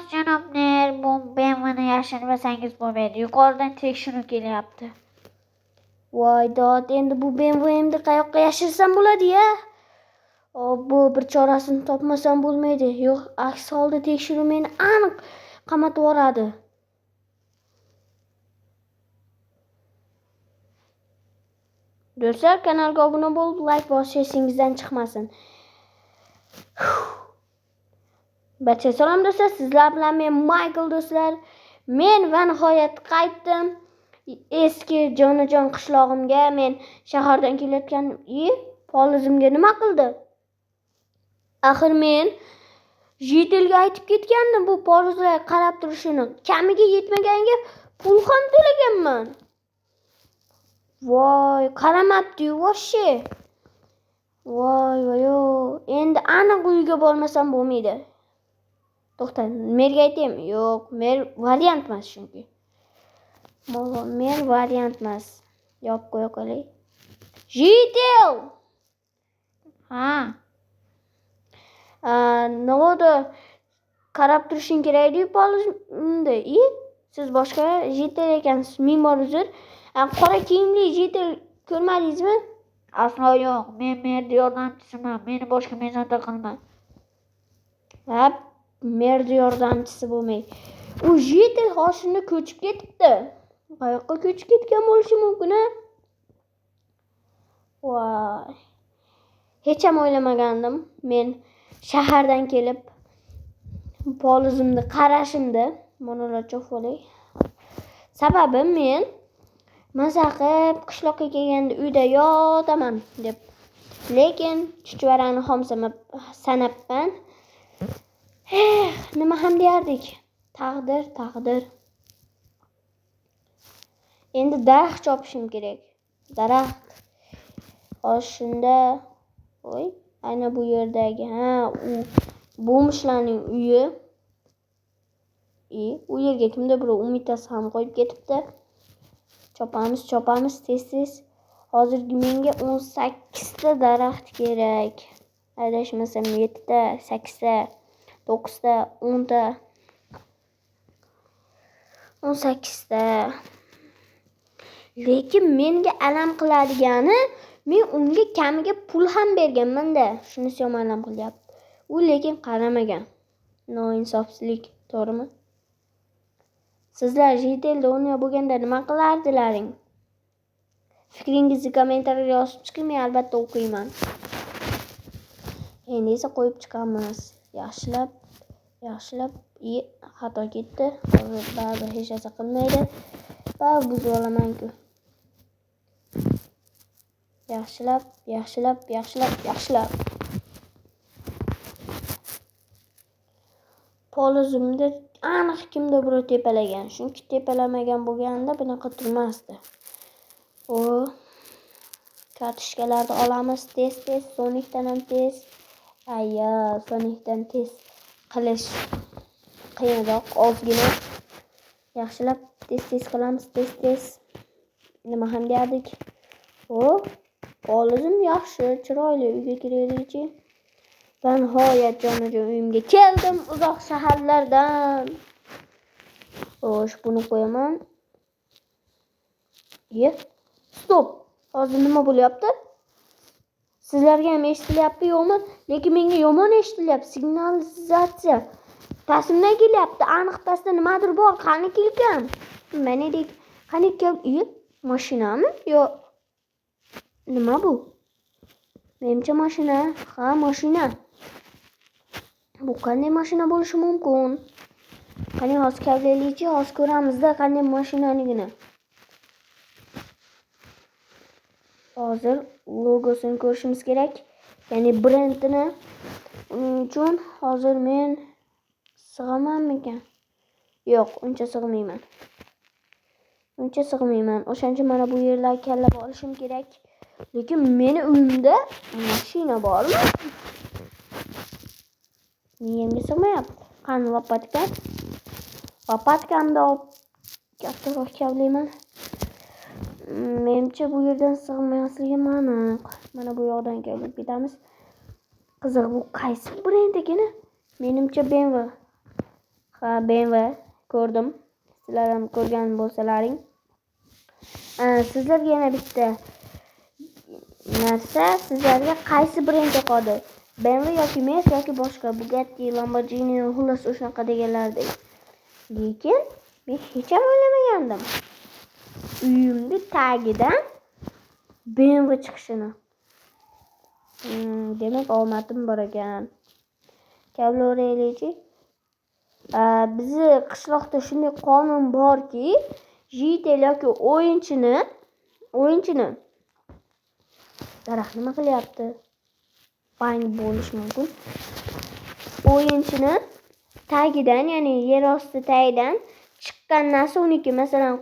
iltimos janob Ner, bu BMWni yashirmasangiz bo'lmaydi. Yuqoridan tekshiruv kelyapti. Voy dod, endi bu BMW'imni qayoqqa yashirsam bo'ladi-ya? Bu bir chorasini topmasam bo'lmaydi. Yo'q, aks holda tekshiruv meni aniq qamatib yuboradi. Do'stlar, kanalga obuna bo'lib, like bosish esingizdan chiqmasin. Barcha salom do'stlar, sizlar bilan men Michael do'stlar. Men va nihoyat qaytdim. Eski jonajon qishlog'imga. Men shahardan kelayotganim, polizimga nima qildi? Axir men Jitelga aytib ketgandim bu polizlar qarab turishini. Kamiga yetmaganiga pul ham to'laganman. Voy, qaramabdi-yu voshshi. Voy. Endi aniq uyga bormasam bo'lmaydi. To'xta, merga aytaymi? Yo'q, mer variant emas chunki. Mer variant emas. Yopib qo'ya qolay. Jitel! Ha. Navoda qarab turishing kerak-ku polizda. Siz boshqa Jitel ekansiz. Ming bor uzr. Qora kiyimli Jitel ko'rmadingizmi? Aslo yo'q. Men mer yordamchisiman. Meni boshqa mezonda qilma. Mer yordamchisi bo'lmay. U Jitel hoshini ko'chib ketibdi. Qayoqqa ko'chib ketgan bo'lishi mumkin-a? Voy. Hech ham o'ylamagandim. Men shahardan kelib polizimni qarashimda monolog bo'lay. Sababi men maza qilib qishloqqa kelganda uyda yotaman deb. Lekin chuchvarani xom sanabman. Nima ham deyardik? Taqdir. Endi daraxt chopishim kerak. Daraxt. Shunda ayna bu yerdagi, u bo'mishlarning uyi. U yerga kimdir bir umitasi ham qo'yib ketibdi. Chopamiz tez. Hozirgi menga 18 ta daraxt kerak. Adashmasam 7 ta, 8 ta, 9 ta, 10 ta. 18 ta. Lekin menga alam qiladigani, men unga kamiga pul ham berganman-da. Shunisi ham alam qilyapti. U lekin qaramagan. Noinsofsizlik, to'g'rimi? Sizlar Jitelda o'ynab bo'lganda nima qilardilaring? Fikringizni kommentariyga yozib chiqing, men albatta o'qiyman. Endi esa qo'yib chiqamiz. Yaxshilab. Xato ketdi. Baribir hech narsa qilmaydi. Baribir buzib olaman-ku. Yaxshilab. Polizimda aniq kimdir birov tepalagan. Chunki tepalamagan bo'lganda bunaqa turmasdi. Kartochkalarni olamiz tez, Sonicdan ham tez. Sonicdan tez qilish qiyinroq, ozgina. Yaxshilab tez qilamiz, tez. Nima ham derdik? Polizim yaxshi, chiroyli uyga kiraylik-chi. Ben nihoyat jonajon uyimga keldim uzoq shaharlardan. Xo'sh, buni qo'yaman. Stop. Hozir nima bo'lyapti? Sizlarga ham eshitilyapti yo'qmi? Lekin menga yomon eshitilyapti. Signalizatsiya tasmdan kelyapti. Aniq pastda nimadir bor. Qani kelgan? Mana dek. Qani kel? Mashinami? Yo. Nima bu? Menimcha mashina. Ha, mashina. Bu qanday mashina bo'lishi mumkin? Qani hozir kavlaylikchi, hozir ko'ramizda qanday mashinaligini. Hozir logosini ko'rishimiz kerak. Ya'ni brendini. Uning uchun hozir men sig'amanmikan? Yo'q, uncha sig'mayman. O'shaning uchun mana bu yerlar kallab olishim kerak. Lekin meni uyimda mashina bormi? Miyamga sig'mayapti. Qani lopatka? Lopatkamni olib kattaroq kavlayman. Menimcha bu yerdan sig'masligi aniq. Mana bu yoqdan kelib ketamiz. Qiziq, bu qaysi brend ekani? Menimcha BMW. Ha, BMW ko'rdim. Sizlar ham ko'rgan bo'lsalaring. Sizlarga yana bitta narsa, sizlarga qaysi brend yoqadi? BMW yoki Merc yoki boshqa Bugatti, Lamborghini, xullas o'shaqa deganlardek. Lekin men hech ham o'ylamagandim. Uyimni tagidan BMW chiqishini. Demak, omadim bor ekan. Kavlorelik. Bizi qishloqda shunday qonun borki, jitel yoki o'yinchini daraxt nima qilyapti? Bank bo'lishi mumkin. O'yinchini tagidan, ya'ni yer osti tagidan chiqqan narsa uniki, masalan,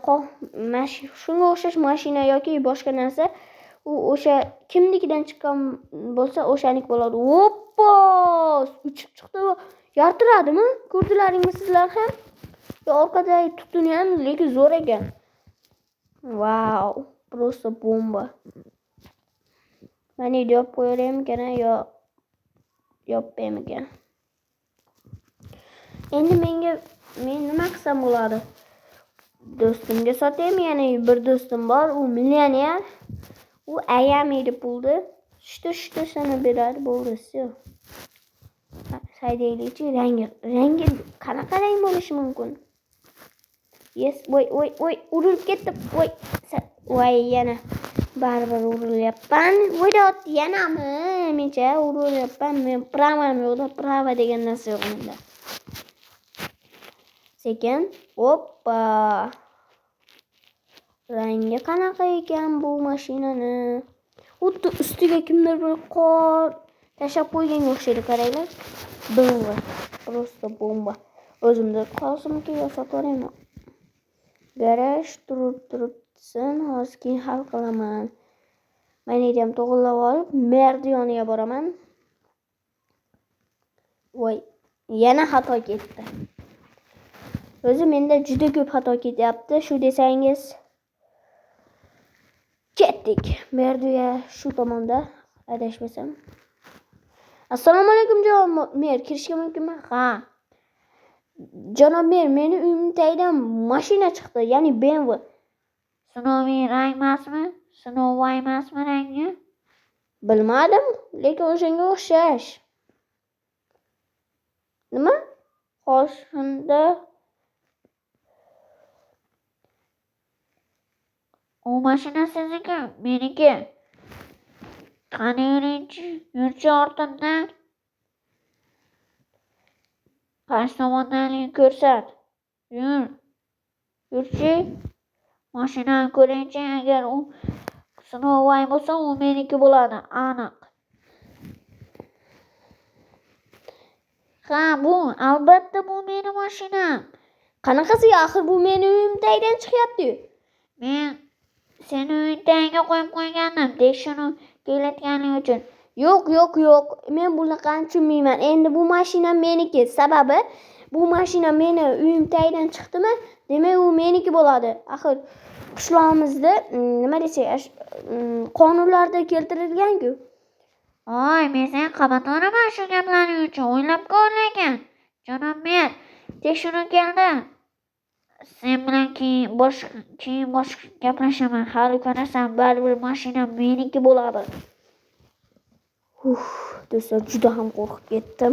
shunga o'xshash mashina yoki boshqa narsa, u o'sha kimnikidan chiqqan bo'lsa, o'shanik bo'ladi. Hoppa! Uchib chiqdi. Yartiradimi? Ko'rdilaringmi sizlar ham? Orqadagi tutuni ham lekin zo'r ekan. Wow, просто bomba. Mana deb qo'yarmikan yo yopmaymikan. Endi men nima qilsam bo'ladi? Do'stimga sotaymi? Ya'ni bir do'stim bor, u millioner. U ayamaydi pulni. Shto sana beradi, bo'ldi. Saydaylikchi rangi qanaqa rang bo'lishi mumkin? Yes, voy, urilib ketdi. Voy, yana baribir urilyapman. Voydot yanami? Mencha urilyapman. Men pravam yo'qda, prava degan narsa yo'q menda. Sekin, hoppa. Rangi qanaqa ekan bu mashinani? Xuddi ustiga kimdir bir qor tashab qo'yganga o'xshaydi, qaranglar. Bomba. Просто bomba. O'zimda qolsimki yo sotvoraymi? Garaj turibsin, hozir keyin hal qilaman. Mana ham to'g'rilab olib, merdi yoniga boraman. Voy, yana xato ketdi. O'zi menda juda ko'p xato ketyapti, shu desangiz. Ketdik. Merdiga shu tomonda adashmasam. Assalomu alaykum janob mer, kirishga mumkinmi? Ha. Janob mer, meni uyimning tagidan mashina chiqdi, ya'ni BMW. Sinoviy rang emasmi? Sinovay emasmi rangi? Bilmadim, lekin o'shanga o'xshash. Nima? Qoshimda U mashina sizniki, meniki. Qani yurchi ortimdan. Qaysi tomondan ko'rsat. Yurchi. Mashinani ko'ringchi, agar u Sinovay bo'lsa, u meniki bo'ladi, aniq. Ha, bu albatta bu meni mashinam. Qanaqasi, axir bu meni uyim tagidan chiqyapti. Men seni uying tagiga qo'yib qo'ygandim, tekshirib kelayotganing uchun. Yo'q. Men bunaqani tushunmayman. Endi bu mashina meniki. Sababi bu mashina meni uyim tagidan chiqdimi? Demak, u meniki bo'ladi. Axir qishlog'imizda nima desak, qonunlarda keltirilgan-ku. Oy, men seni qabatovaraman shu gaplaring uchun. O'ylab ko'r lekin. Janob mer, tekshiruv keldi. Sen bilan keyin boshqa gaplashaman. Hali ko'rasan, baribir mashina meniki bo'ladi. Do'stlar, juda ham qo'rqib ketdim.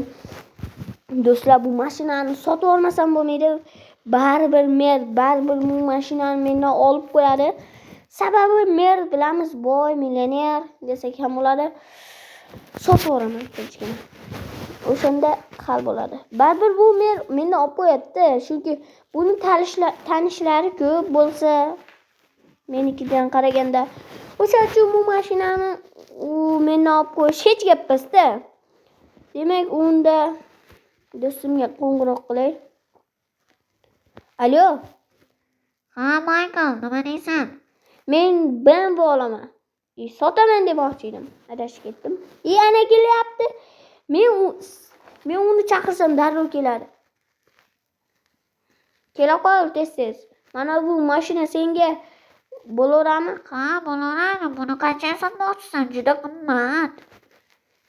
Do'stlar, bu mashinani sotib olmasam bo'lmaydi. Baribir bu mashinani mendan olib qo'yadi. Sababi mer bilamiz, boy, millioner desak ham bo'ladi. Sotib olaman tinchgina. O'shanda hal bo'ladi. Baribir bu mer mendan olib qo'yapti, chunki buni tanishlari ko'p bo'lsa, menikidan qaraganda, o'sha uchun bu mashinani u mendan olib qo'yish hech gap emas-da. Demak, unda do'stimga qo'ng'iroq qilay. Alo. Ha, Michael, nima deysan? Men BMW olaman. Sotaman demoqchi edim. Adashib ketdim. Ana kelyapti. Men uni chaqirsam darrov keladi. Kela qol tez. Mana bu mashina senga bo'laverami? Ha, bo'laveradi. Buni qanchaga sotmoqchisan? Juda qimmat.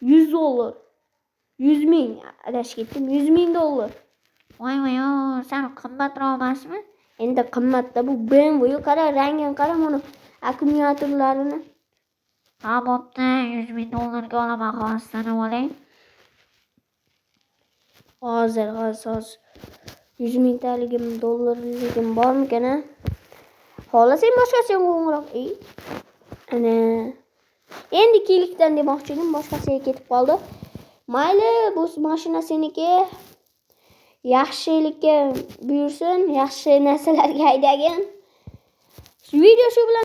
$100. 100 ming. Adashib ketdim. $100 ming. Voy voy, sal qimmatroq emasmi? Endi qimmatda bu BMW qara, rangini qara, mana akkumulyatorlarini. Ha, bo'pti, 100 ming dollarga olaman, xohlasangiz oling. Hozir 100 mingtaligim, dollarligim bormikan a? Xohlasang boshqasiga qo'ng'iroq. Ana. Endi ikkilikdan demoqchi edim, boshqasiga ketib qoldi. Mayli, bu mashina seniki. Yaxshilikka buyursin, yaxshi narsalarga haydagin. Video shu bilan